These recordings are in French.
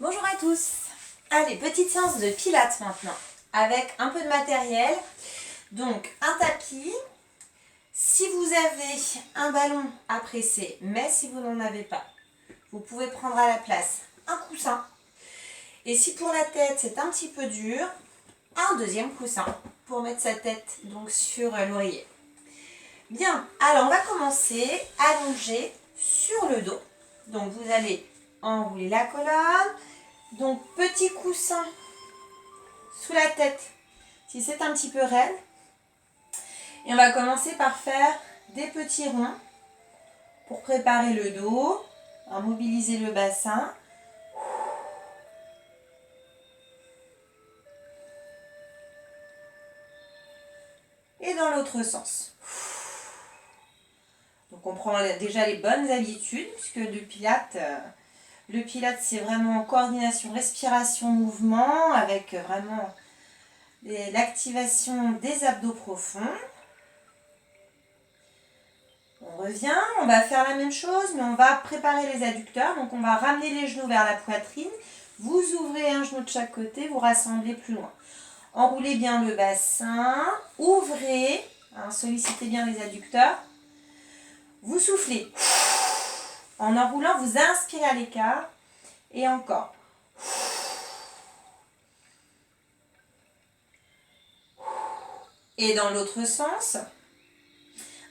Bonjour à tous. Allez, petite séance de pilates maintenant, avec un peu de matériel. Donc, un tapis. Si vous avez un ballon à presser, mais si vous n'en avez pas, vous pouvez prendre à la place un coussin. Et si pour la tête, c'est un petit peu dur, un deuxième coussin pour mettre sa tête donc sur l'oreiller. Bien, alors on va commencer allongé sur le dos. Donc, vous allez enrouler la colonne. Donc, petit coussin sous la tête si c'est un petit peu raide. Et on va commencer par faire des petits ronds pour préparer le dos, mobiliser le bassin. Et dans l'autre sens. Donc on prend déjà les bonnes habitudes, puisque le pilates c'est vraiment coordination, respiration, mouvement, avec vraiment l'activation des abdos profonds. On revient, on va faire la même chose, mais on va préparer les adducteurs. Donc on va ramener les genoux vers la poitrine. Vous ouvrez un genou de chaque côté, vous rassemblez plus loin. Enroulez bien le bassin, ouvrez, sollicitez bien les adducteurs. Vous soufflez. En enroulant, vous inspirez à l'écart. Et encore. Et dans l'autre sens.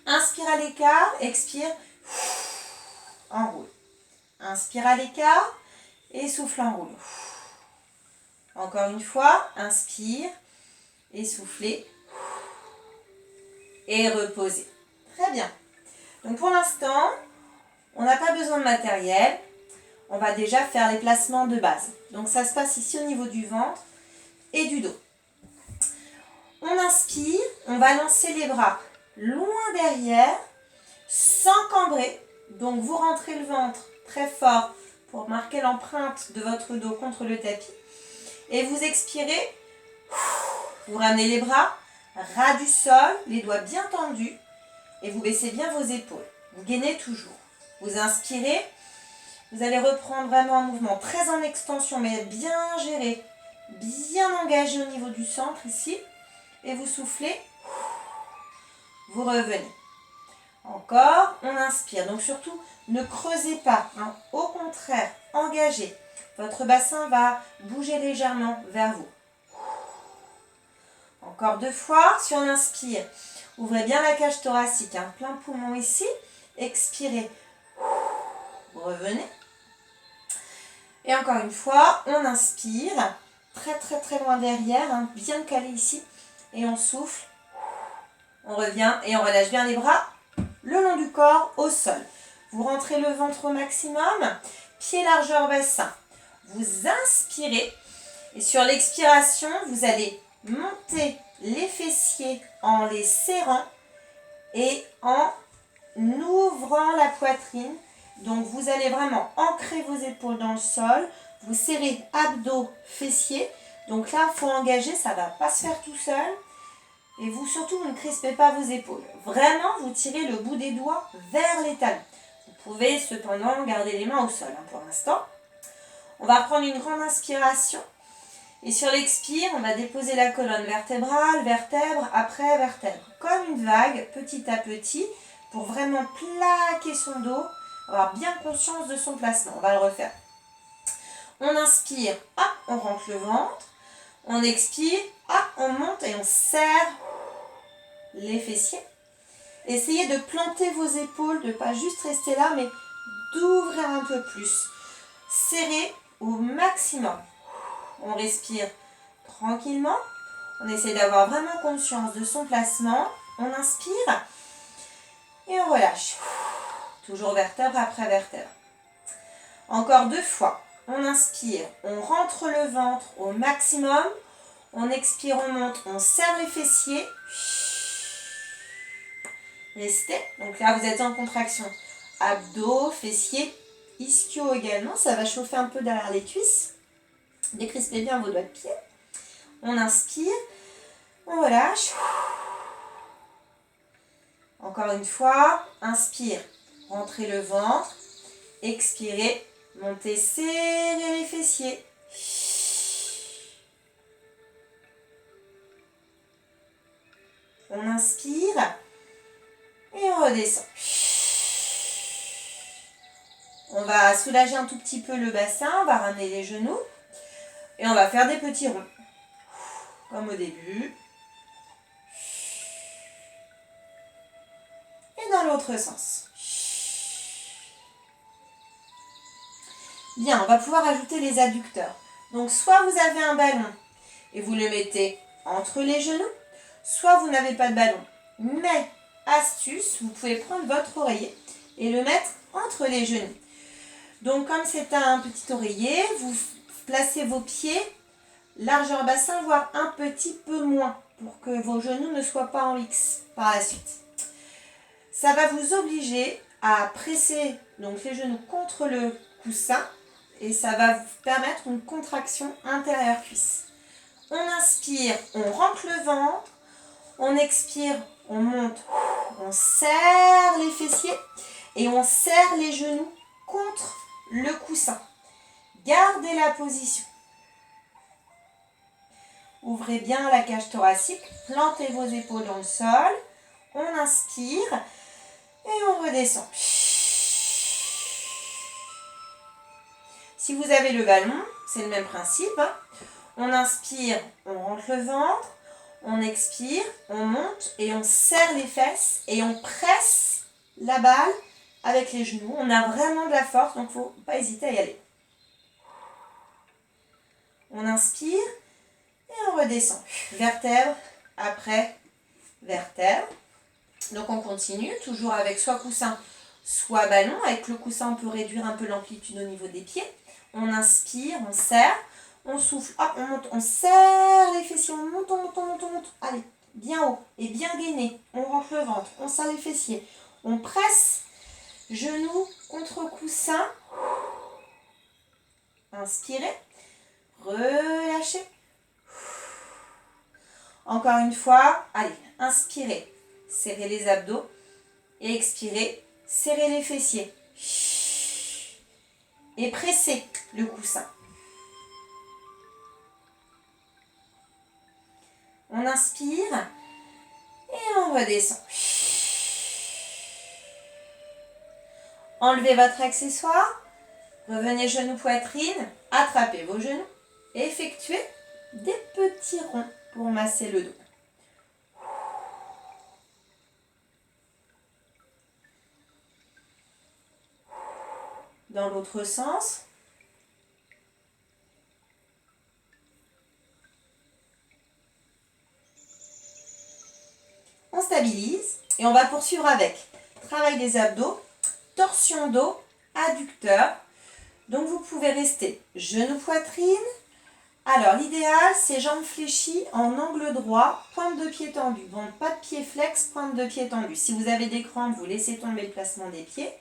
Inspire à l'écart, expire, enroule. Inspire à l'écart et souffle, enroule. Encore une fois, inspire et soufflez et reposez. Très bien. Donc pour l'instant, on n'a pas besoin de matériel. On va déjà faire les placements de base. Donc ça se passe ici au niveau du ventre et du dos. On inspire, on va lancer les bras loin derrière, sans cambrer. Donc vous rentrez le ventre très fort pour marquer l'empreinte de votre dos contre le tapis. Et vous expirez, vous ramenez les bras, ras du sol, les doigts bien tendus. Et vous baissez bien vos épaules. Vous gainez toujours. Vous inspirez, vous allez reprendre vraiment un mouvement très en extension, mais bien géré, bien engagé au niveau du centre ici. Et vous soufflez, vous revenez. Encore, on inspire. Donc surtout, ne creusez pas. Au contraire, engagez. Votre bassin va bouger légèrement vers vous. Encore 2 fois. Si on inspire, ouvrez bien la cage thoracique. Plein poumon ici. Expirez. Vous revenez. Et encore une fois, on inspire. Très loin derrière. Bien calé ici. Et on souffle. On revient et on relâche bien les bras le long du corps au sol. Vous rentrez le ventre au maximum, pied largeur bassin. Vous inspirez et sur l'expiration, vous allez monter les fessiers en les serrant et en ouvrant la poitrine. Donc vous allez vraiment ancrer vos épaules dans le sol. Vous serrez abdos, fessiers. Donc là, il faut engager, ça ne va pas se faire tout seul. Et vous, surtout, vous ne crispez pas vos épaules. Vraiment, vous tirez le bout des doigts vers les talons. Vous pouvez cependant garder les mains au sol pour l'instant. On va prendre une grande inspiration. Et sur l'expire, on va déposer la colonne vertébrale, vertèbre après vertèbre. Comme une vague, petit à petit, pour vraiment plaquer son dos, avoir bien conscience de son placement. On va le refaire. On inspire, on rentre le ventre. On expire, on monte et on serre les fessiers. Essayez de planter vos épaules, de ne pas juste rester là, mais d'ouvrir un peu plus. Serrez au maximum. On respire tranquillement. On essaie d'avoir vraiment conscience de son placement. On inspire et on relâche. Toujours vertèbre après vertèbre. Encore 2 fois. On inspire, on rentre le ventre au maximum. On expire, on monte, on serre les fessiers. Restez. Donc là, vous êtes en contraction. Abdos, fessiers, ischio également. Ça va chauffer un peu derrière les cuisses. Décrispez bien vos doigts de pied. On inspire. On relâche. Encore une fois. Inspire. Rentrez le ventre. Expirez. Montez, serrez les fessiers. On inspire et on redescend. On va soulager un tout petit peu le bassin, on va ramener les genoux et on va faire des petits ronds. Comme au début. Et dans l'autre sens. Bien, on va pouvoir ajouter les adducteurs. Donc soit vous avez un ballon et vous le mettez entre les genoux, soit vous n'avez pas de ballon. Mais, astuce, vous pouvez prendre votre oreiller et le mettre entre les genoux. Donc comme c'est un petit oreiller, vous placez vos pieds largeur bassin, voire un petit peu moins, pour que vos genoux ne soient pas en X par la suite. Ça va vous obliger à presser donc les genoux contre le coussin et ça va vous permettre une contraction intérieure cuisse. On inspire, on rentre le ventre, on expire, on monte, on serre les fessiers et on serre les genoux contre le coussin. Gardez la position. Ouvrez bien la cage thoracique, plantez vos épaules dans le sol, on inspire et on redescend. Si vous avez le ballon, c'est le même principe. On inspire, on rentre le ventre, on expire, on monte et on serre les fesses et on presse la balle avec les genoux. On a vraiment de la force, donc il ne faut pas hésiter à y aller. On inspire et on redescend. Vertèbre après vertèbre. Donc on continue, toujours avec soit coussin, soit ballon. Avec le coussin, on peut réduire un peu l'amplitude au niveau des pieds. On inspire, on serre, on souffle, hop, on monte, on serre les fessiers, on monte, on monte, on monte, on monte. Allez, bien haut et bien gainé. On rentre le ventre, on serre les fessiers. On presse, genoux contre coussin. Inspirez, relâchez. Encore une fois, allez, inspirez, serrez les abdos et expirez, serrez les fessiers. Et pressez le coussin. On inspire et on redescend. Enlevez votre accessoire, revenez genoux poitrine, attrapez vos genoux et effectuez des petits ronds pour masser le dos. Dans l'autre sens. On stabilise et on va poursuivre avec travail des abdos, torsion dos, adducteur. Donc vous pouvez rester genoux poitrine. Alors l'idéal c'est jambes fléchies en angle droit, pointe de pied tendue. Bon, pas de pied flex, pointe de pied tendue. Si vous avez des crampes, vous laissez tomber le placement des pieds.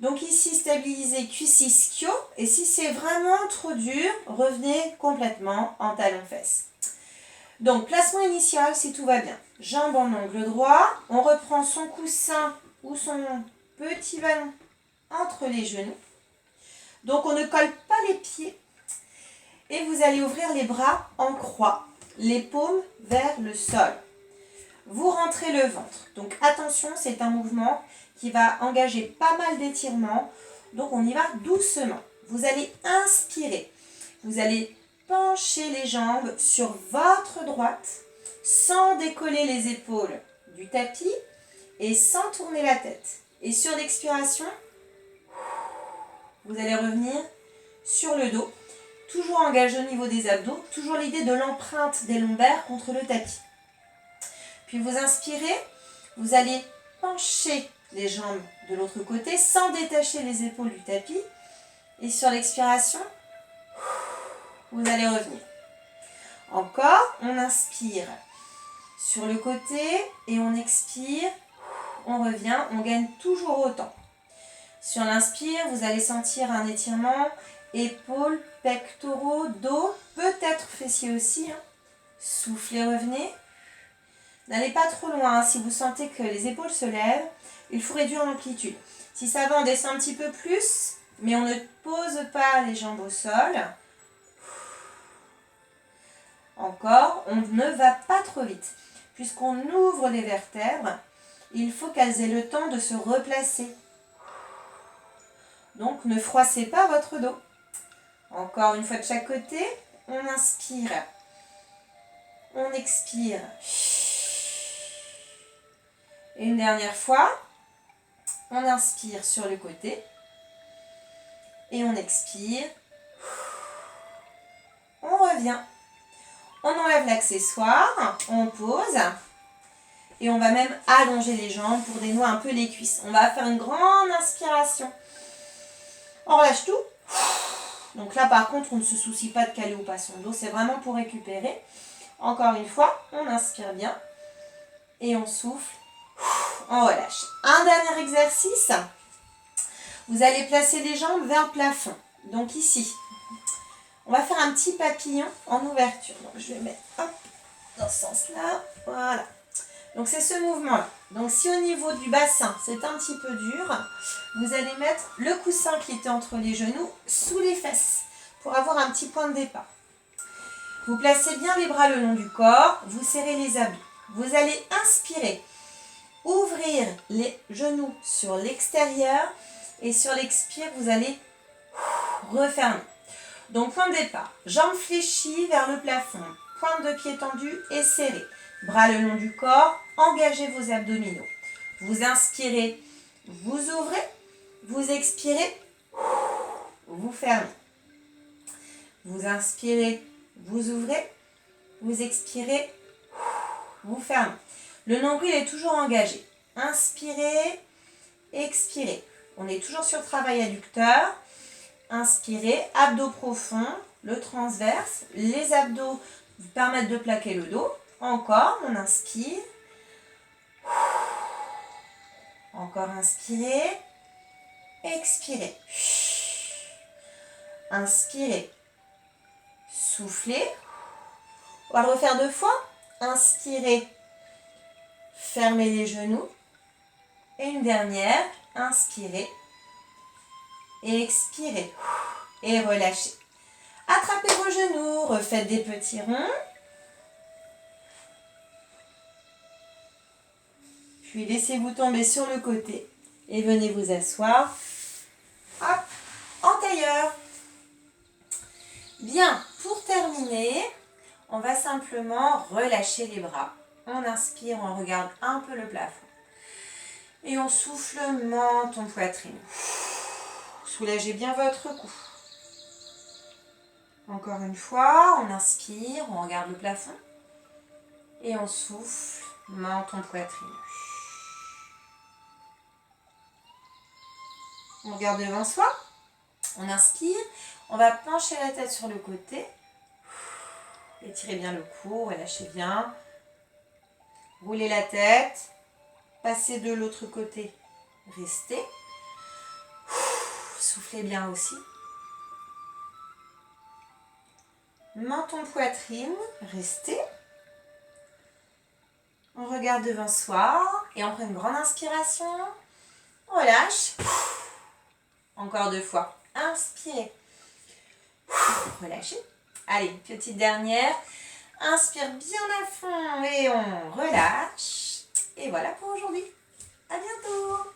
Donc ici, stabilisez cuisse ischio. Et si c'est vraiment trop dur, revenez complètement en talon-fesse. Donc, placement initial si tout va bien. Jambes en angle droit. On reprend son coussin ou son petit ballon entre les genoux. Donc, on ne colle pas les pieds. Et vous allez ouvrir les bras en croix. Les paumes vers le sol. Vous rentrez le ventre. Donc, attention, c'est un mouvement qui va engager pas mal d'étirements. Donc on y va doucement. Vous allez inspirer. Vous allez pencher les jambes sur votre droite sans décoller les épaules du tapis et sans tourner la tête. Et sur l'expiration, vous allez revenir sur le dos. Toujours engagé au niveau des abdos. Toujours l'idée de l'empreinte des lombaires contre le tapis. Puis vous inspirez. Vous allez pencher les jambes de l'autre côté sans détacher les épaules du tapis. Et sur l'expiration, vous allez revenir. Encore, on inspire sur le côté et on expire. On revient, on gagne toujours autant. Sur l'inspire, vous allez sentir un étirement, épaules, pectoraux, dos, peut-être fessiers aussi. Soufflez, revenez. N'allez pas trop loin. Si vous sentez que les épaules se lèvent, il faut réduire l'amplitude. Si ça va, on descend un petit peu plus. Mais on ne pose pas les jambes au sol. Encore, on ne va pas trop vite. Puisqu'on ouvre les vertèbres, il faut qu'elles aient le temps de se replacer. Donc, ne froissez pas votre dos. Encore une fois de chaque côté, on inspire. On expire. Et une dernière fois, on inspire sur le côté. Et on expire. On revient. On enlève l'accessoire, on pose. Et on va même allonger les jambes pour dénouer un peu les cuisses. On va faire une grande inspiration. On relâche tout. Donc là, par contre, on ne se soucie pas de caler ou pas son dos. C'est vraiment pour récupérer. Encore une fois, on inspire bien. Et on souffle. On relâche. Un dernier exercice. Vous allez placer les jambes vers le plafond. Donc ici, on va faire un petit papillon en ouverture. Donc je vais mettre dans ce sens-là. Voilà. Donc c'est ce mouvement-là. Donc si au niveau du bassin, c'est un petit peu dur, vous allez mettre le coussin qui était entre les genoux sous les fesses pour avoir un petit point de départ. Vous placez bien les bras le long du corps, vous serrez les abdos. Vous allez inspirer, ouvrir les genoux sur l'extérieur et sur l'expire, vous allez refermer. Donc point de départ, jambes fléchies vers le plafond, pointe de pied tendue et serrée. Bras le long du corps, engagez vos abdominaux. Vous inspirez, vous ouvrez, vous expirez, vous fermez. Vous inspirez, vous ouvrez, vous expirez, vous fermez. Le nombril est toujours engagé. Inspirez, expirez. On est toujours sur le travail adducteur. Inspirez, abdos profonds, le transverse. Les abdos vous permettent de plaquer le dos. Encore, on inspire. Encore inspirez. Expirez. Inspirez. Soufflez. On va le refaire 2 fois. Inspirez. Fermez les genoux. Et une dernière. Inspirez. Expirez. Et relâchez. Attrapez vos genoux. Refaites des petits ronds. Puis laissez-vous tomber sur le côté et venez vous asseoir. Hop, en tailleur. Bien, pour terminer, on va simplement relâcher les bras. On inspire, on regarde un peu le plafond. Et on souffle menton poitrine. Soulagez bien votre cou. Encore une fois, on inspire, on regarde le plafond. Et on souffle menton poitrine. On regarde devant soi, on inspire, on va pencher la tête sur le côté, étirez bien le cou, relâchez bien, roulez la tête, passez de l'autre côté, restez, soufflez bien aussi, menton poitrine, restez, on regarde devant soi et on prend une grande inspiration, on relâche. Encore 2 fois. Inspirez. Relâchez. Allez, petite dernière. Inspire bien à fond et on relâche. Et voilà pour aujourd'hui. À bientôt.